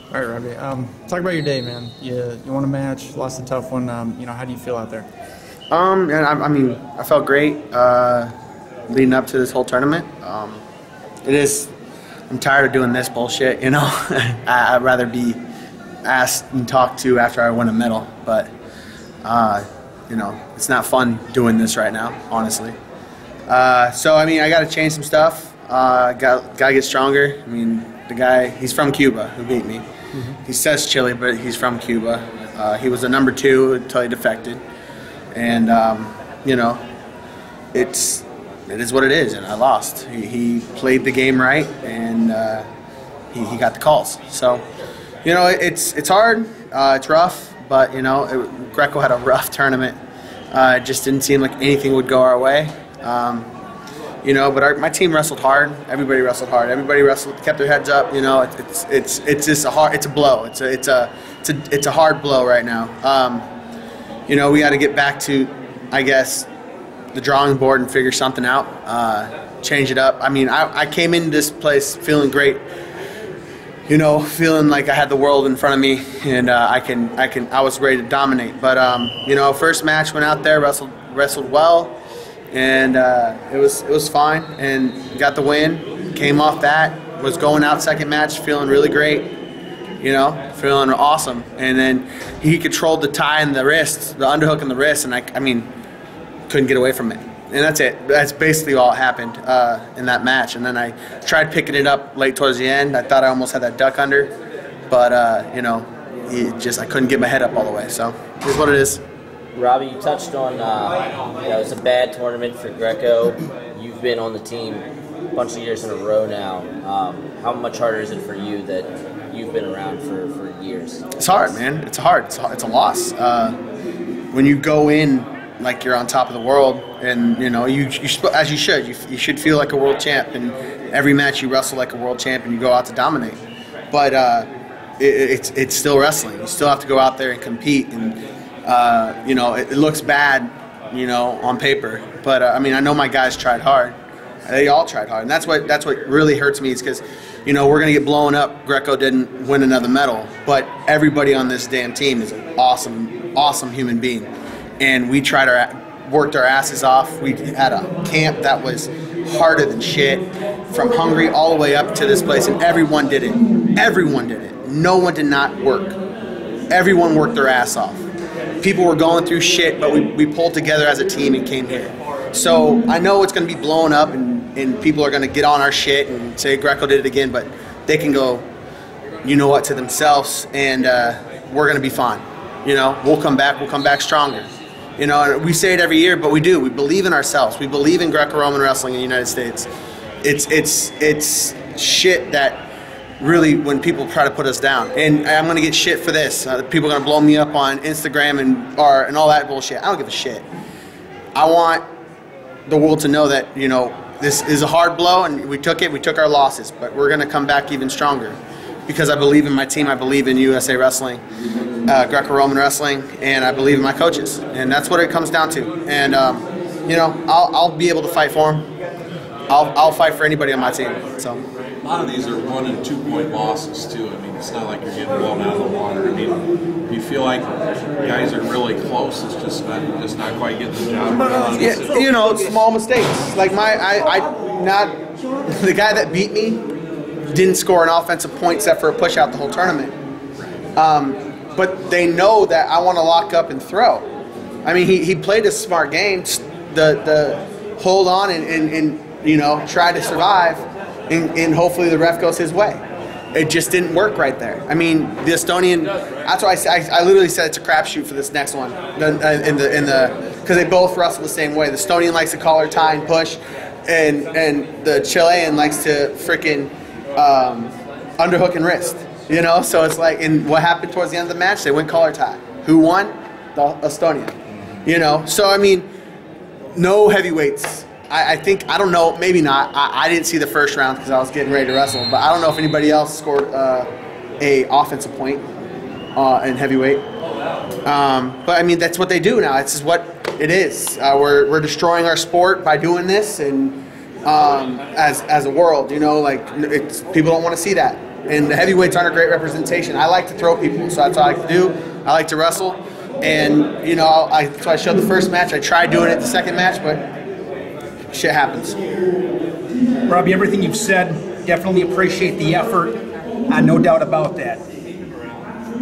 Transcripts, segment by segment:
All right, Robby. Talk about your day, man. You won a match, lost a tough one. How do you feel out there? And I felt great leading up to this whole tournament. I'm tired of doing this bullshit, I'd rather be asked and talked to after I win a medal, but it's not fun doing this right now, honestly. I got to change some stuff. Got to get stronger. The guy, he's from Cuba, who beat me. Mm-hmm. He says Chile, but he's from Cuba. He was a number 2 until he defected. And, it is what it is, and I lost. He played the game right, and he got the calls. So, it's hard, it's rough, but, Greco had a rough tournament. It just didn't seem like anything would go our way. But my team wrestled hard. Everybody wrestled hard. Everybody kept their heads up. It's just it's a blow. It's a hard blow right now. We got to get back to, I guess, the drawing board and figure something out. Change it up. I came into this place feeling great. Feeling like I had the world in front of me, and I was ready to dominate. But first match, went out there, wrestled well. And it was fine, and got the win. Came off that, was going out second match, feeling really great, feeling awesome. And then he controlled the tie in the wrist, the underhook in the wrist, and I couldn't get away from it. And that's it. That's basically all that happened in that match. And then I tried picking it up late towards the end. I thought I almost had that duck under, but I couldn't get my head up all the way. So it is what it is. Robby, you touched on it was a bad tournament for Greco. You've been on the team a bunch of years in a row now. How much harder is it for you that you've been around for years? It's hard, man. It's hard. It's a loss. When you go in like you're on top of the world, and you as you should. You should feel like a world champ, and every match you wrestle like a world champ, and you go out to dominate. But it's still wrestling. You still have to go out there and compete, and it looks bad, on paper. But I know my guys tried hard. They all tried hard, and that's what really hurts me is because, we're gonna get blown up. Greco didn't win another medal, but everybody on this damn team is an awesome human being, and we worked our asses off. We had a camp that was harder than shit, from Hungary all the way up to this place, and everyone did it. Everyone did it. No one did not work. Everyone worked their ass off. People were going through shit, but we pulled together as a team and came here. So I know it's going to be blowing up, and people are going to get on our shit and say Greco did it again, but they can go, to themselves, and we're going to be fine. We'll come back stronger. And we say it every year, but we do. We believe in ourselves. We believe in Greco-Roman wrestling in the United States. It's shit that really, when people try to put us down, and I'm gonna get shit for this. People are gonna blow me up on Instagram and all that bullshit. I don't give a shit. I want the world to know that this is a hard blow, and we took it. We took our losses, but we're gonna come back even stronger because I believe in my team. I believe in USA Wrestling, Greco-Roman wrestling, and I believe in my coaches, and that's what it comes down to. And I'll be able to fight for them. I'll fight for anybody on my team. So. A lot of these are 1- and 2-point losses too. It's not like you're getting blown out of the water. You feel like guys are really close. It's just not quite getting the job done. Yeah, small mistakes. Like the guy that beat me didn't score an offensive point except for a push out the whole tournament. But they know that I want to lock up and throw. He played a smart game. The hold on and try to survive. And hopefully the ref goes his way. It just didn't work right there. The Estonian. That's why I literally said it's a crapshoot for this next one. Because they both wrestle the same way. The Estonian likes to collar tie and push, and the Chilean likes to freaking underhook and wrist. So it's like, and what happened towards the end of the match? They went collar tie. Who won? The Estonian. So no heavyweights. I think, I don't know, maybe not. I didn't see the first round because I was getting ready to wrestle, but I don't know if anybody else scored a offensive point in heavyweight. But that's what they do now. It's just what it is. We're destroying our sport by doing this, and as a world, people don't want to see that. and the heavyweights aren't a great representation. I like to throw people, so that's what I like to do. I like to wrestle, and you know, so I showed the first match. I tried doing it the second match, but shit happens. Robby, everything you've said, definitely appreciate the effort. No doubt about that.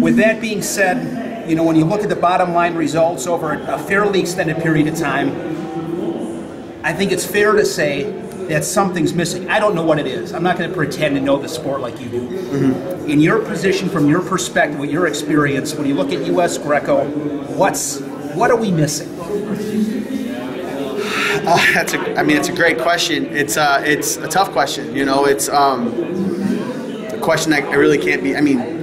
With that being said, you know, when you look at the bottom line results over a fairly extended period of time, I think it's fair to say that something's missing. I don't know what it is. I'm not going to pretend to know the sport like you do. Mm-hmm. In your position, from your perspective, with your experience, when you look at U.S. Greco, what are we missing? It's a great question. It's a tough question. You know, it's a question that I really can't be. I mean,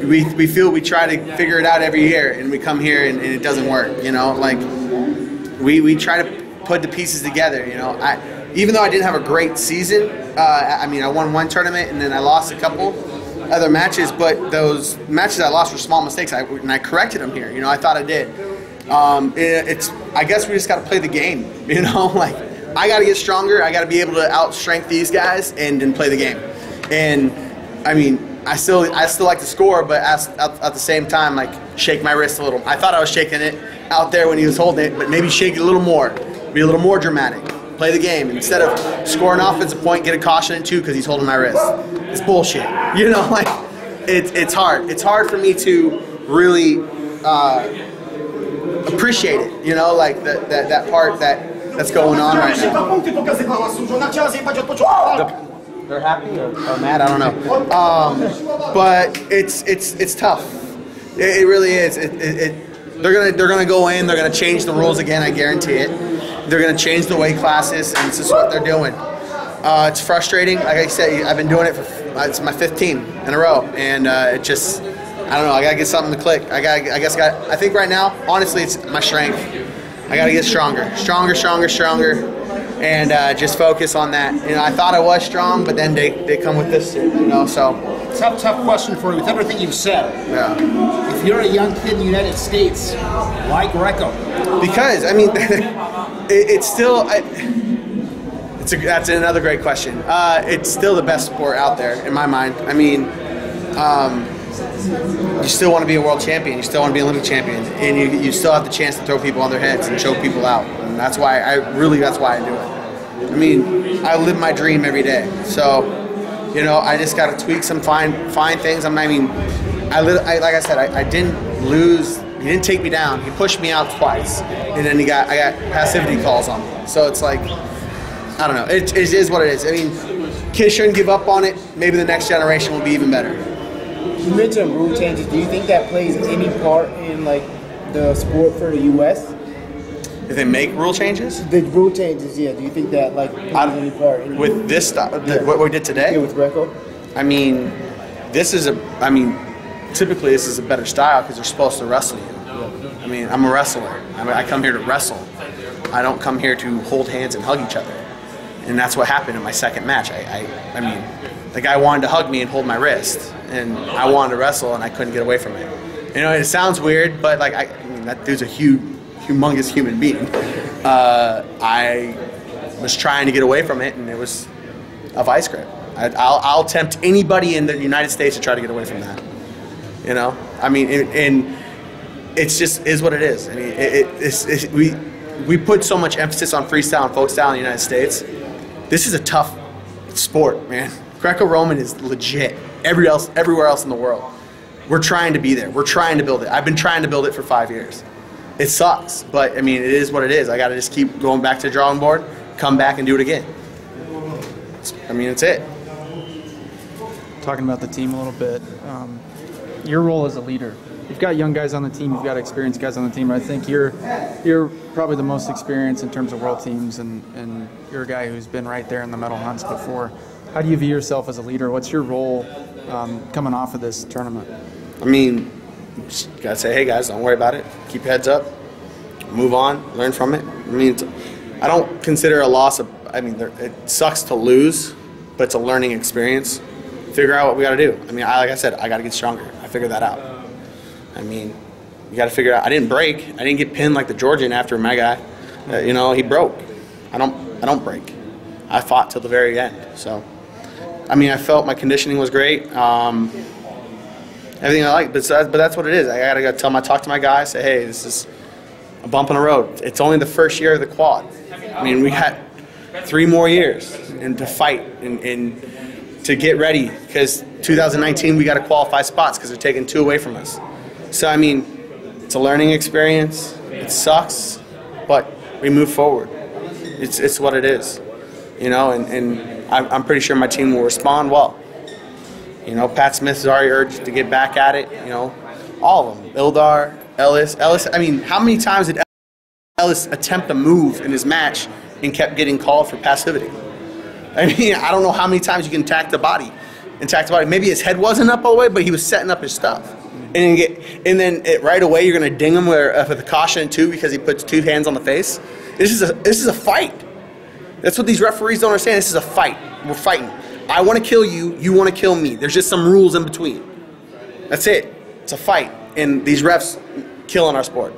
we feel we try to figure it out every year, and we come here and it doesn't work. You know, like we try to put the pieces together. You know, even though I didn't have a great season, I won one tournament and then I lost a couple other matches, but those matches I lost were small mistakes, and I corrected them here. You know, I thought I did. I guess we just got to play the game. You know, like I got to get stronger. I got to be able to outstrength these guys and then play the game. And I mean, I still like to score, but at the same time, like shake my wrist a little. I thought I was shaking it out there when he was holding it, but maybe shake it a little more, be a little more dramatic. Play the game. Instead of scoring an offensive point, get a caution in 2 because he's holding my wrist. It's bullshit. You know, like it's hard. It's hard for me to really appreciate it. You know, like that part that's going on right now. They're happy or mad. I don't know. But it's tough. It really is. They're gonna go in. They're gonna change the rules again. I guarantee it. They're going to change the weight classes, and this is what they're doing. It's frustrating. Like I said, I've been doing it for it's my 5th team in a row, and it just, I don't know. I got to get something to click. I think right now, honestly, it's my strength. I got to get stronger, and just focus on that. You know, I thought I was strong, but then they come with this shit. You know, so tough question for you. With everything you've said, yeah. If you're a young kid in the United States, why Greco? Because I mean. It's still, that's another great question. It's still the best sport out there in my mind. I mean, you still want to be a world champion. You still want to be an Olympic champion, and you still have the chance to throw people on their heads and choke people out. And that's why I do it. I mean, I live my dream every day. So, you know, I just got to tweak some fine things. Like I said, I didn't lose. He didn't take me down. He pushed me out twice, and then I got passivity calls on me. So it's like, I don't know. It is what it is. I mean, kids shouldn't give up on it. Maybe the next generation will be even better. You mentioned rule changes. Do you think that plays any part in like the sport for the U.S.? If they make rule changes? The rule changes, yeah. Do you think that like plays any part? With this stuff, what we did today? Yeah, with Greco. I mean, typically this is a better style because they're supposed to wrestle you. I mean, I'm a wrestler. I come here to wrestle. I don't come here to hold hands and hug each other. And that's what happened in my second match. I mean, the guy wanted to hug me and hold my wrist, and I wanted to wrestle, and I couldn't get away from it. You know, it sounds weird, but like I mean, that dude's a humongous human being. I was trying to get away from it, and it was a vice grip. I'll tempt anybody in the United States to try to get away from that. You know, I mean, and it's just is what it is. I mean, we put so much emphasis on freestyle and folk style in the United States. This is a tough sport, man. Greco-Roman is legit. Everywhere else in the world, we're trying to be there. We're trying to build it. I've been trying to build it for 5 years. It sucks, but I mean, it is what it is. I got to just keep going back to the drawing board, come back and do it again. I mean, it's it. Talking about the team a little bit. Your role as a leader. You've got young guys on the team. You've got experienced guys on the team. I think you're probably the most experienced in terms of world teams, and you're a guy who's been right there in the medal hunts before. How do you view yourself as a leader? What's your role coming off of this tournament? I mean, just gotta say, hey guys, don't worry about it. Keep your heads up, move on, learn from it. I mean, I don't consider a loss. I mean, it sucks to lose, but it's a learning experience. Figure out what we got to do. I mean, like I said, I got to get stronger. I figured that out. I mean, you got to figure out. I didn't break. I didn't get pinned like the Georgian after my guy. You know, he broke. I don't break. I fought till the very end. So I mean, I felt my conditioning was great. Everything I like, but that's what it is. I gotta talk to my guys, say, hey, this is a bump in the road. It's only the first year of the quad. I mean, we had 3 more years and to fight and to get ready, because 2019 we got to qualify spots because they're taking 2 away from us. So I mean, it's a learning experience. It sucks, but we move forward. It's what it is, you know. And I'm pretty sure my team will respond well. You know, Pat Smith is already urged to get back at it. You know, all of them. Ildar, Ellis. I mean, how many times did Ellis attempt a move in his match and kept getting called for passivity? I mean, I don't know how many times you can attack the body. Maybe his head wasn't up all the way, but he was setting up his stuff. And then right away you're going to ding him with a caution too because he puts 2 hands on the face. This is a fight. That's what these referees don't understand. This is a fight. We're fighting. I want to kill you. You want to kill me. There's just some rules in between. That's it. It's a fight. And these refs killing our sport.